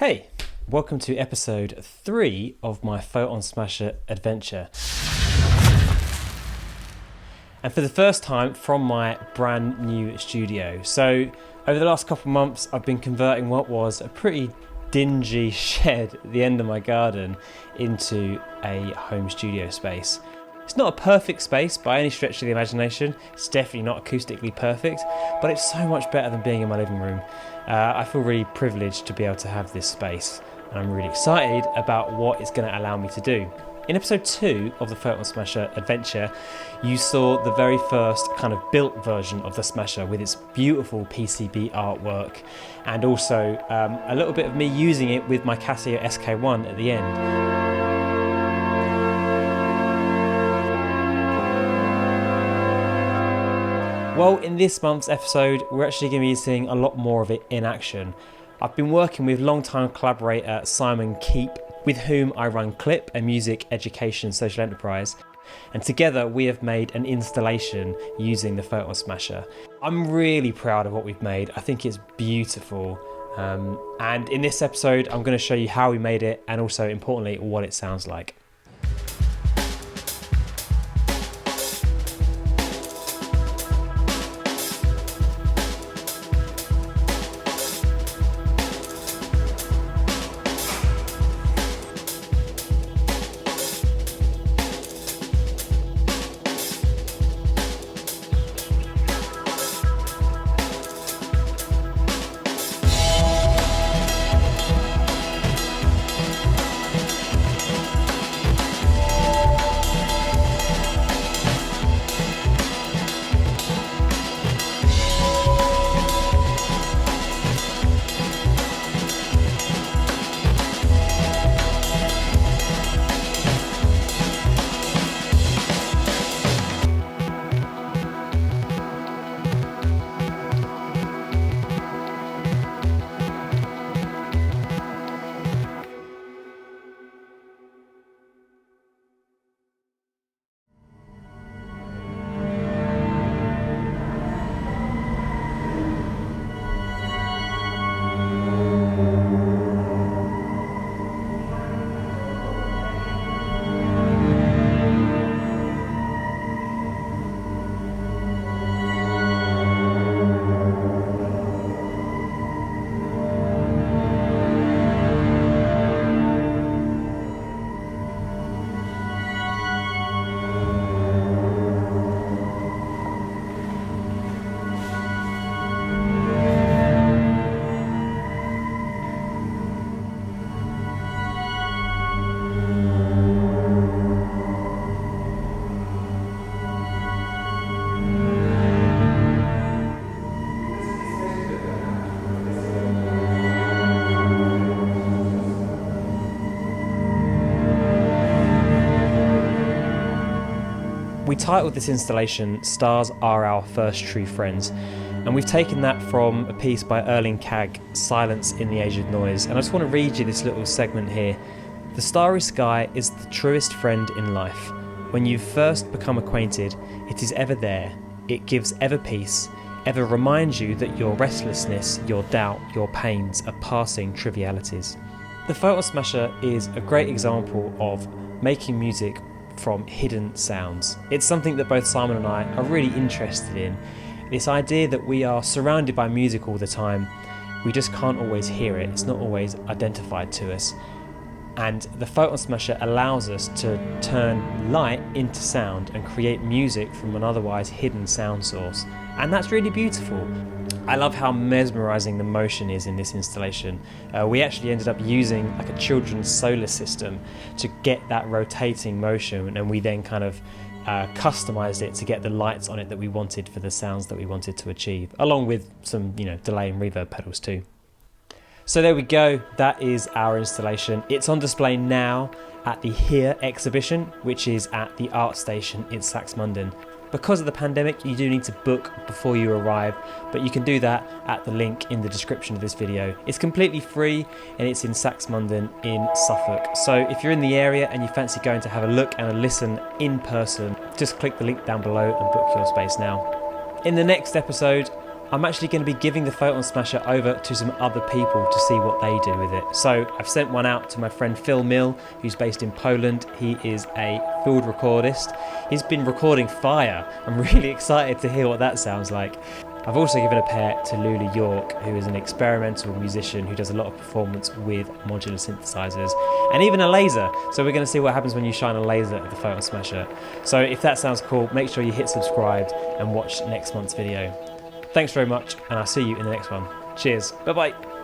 Hey, welcome to episode 3 of my Photon Smasher adventure. And for the first time from my brand new studio. So over the last couple of months, I've been converting what was a pretty dingy shed at the end of my garden into a home studio space. It's not a perfect space by any stretch of the imagination. It's definitely not acoustically perfect, but it's so much better than being in my living room. I feel really privileged to be able to have this space, and I'm really excited about what it's going to allow me to do. In episode 2 of the Photon Smasher adventure, you saw the very first kind of built version of the Smasher with its beautiful PCB artwork, and also a little bit of me using it with my Casio SK1 at the end. Well, in this month's episode, we're actually going to be seeing a lot more of it in action. I've been working with longtime collaborator Simon Keep, with whom I run Clip, a music education social enterprise, and together we have made an installation using the Photon Smasher. I'm really proud of what we've made. I think it's beautiful. And in this episode, I'm going to show you how we made it and also, importantly, what it sounds like. We titled this installation Stars Are Our First True Friends, and we've taken that from a piece by Erling Kagg, Silence in the Age of Noise, and I just want to read you this little segment here. The starry sky is the truest friend in life. When you first become acquainted, it is ever there, it gives ever peace, ever reminds you that your restlessness, your doubt, your pains are passing trivialities. The Photon Smasher is a great example of making music from hidden sounds. It's something that both Simon and I are really interested in. This idea that we are surrounded by music all the time, we just can't always hear it. It's not always identified to us. And the Photon Smasher allows us to turn light into sound and create music from an otherwise hidden sound source. And that's really beautiful. I love how mesmerising the motion is in this installation. We actually ended up using like a children's solar system to get that rotating motion, and we then kind of customised it to get the lights on it that we wanted for the sounds that we wanted to achieve, along with some, delay and reverb pedals too. So there we go, that is our installation. It's on display now at the Here exhibition, which is at the Art Station in Saxmundham. Because of the pandemic, you do need to book before you arrive, but you can do that at the link in the description of this video. It's completely free and it's in Saxmundham in Suffolk. So if you're in the area and you fancy going to have a look and a listen in person, just click the link down below and book your space now. In the next episode, I'm actually going to be giving the Photon Smasher over to some other people to see what they do with it. So I've sent one out to my friend Phil Mill, who's based in Poland. He is a field recordist. He's been recording fire. I'm really excited to hear what that sounds like. I've also given a pair to Lulu York, who is an experimental musician who does a lot of performance with modular synthesizers and even a laser. So we're going to see what happens when you shine a laser at the Photon Smasher. So if that sounds cool, make sure you hit subscribe and watch next month's video. Thanks very much, and I'll see you in the next one. Cheers. Bye-bye.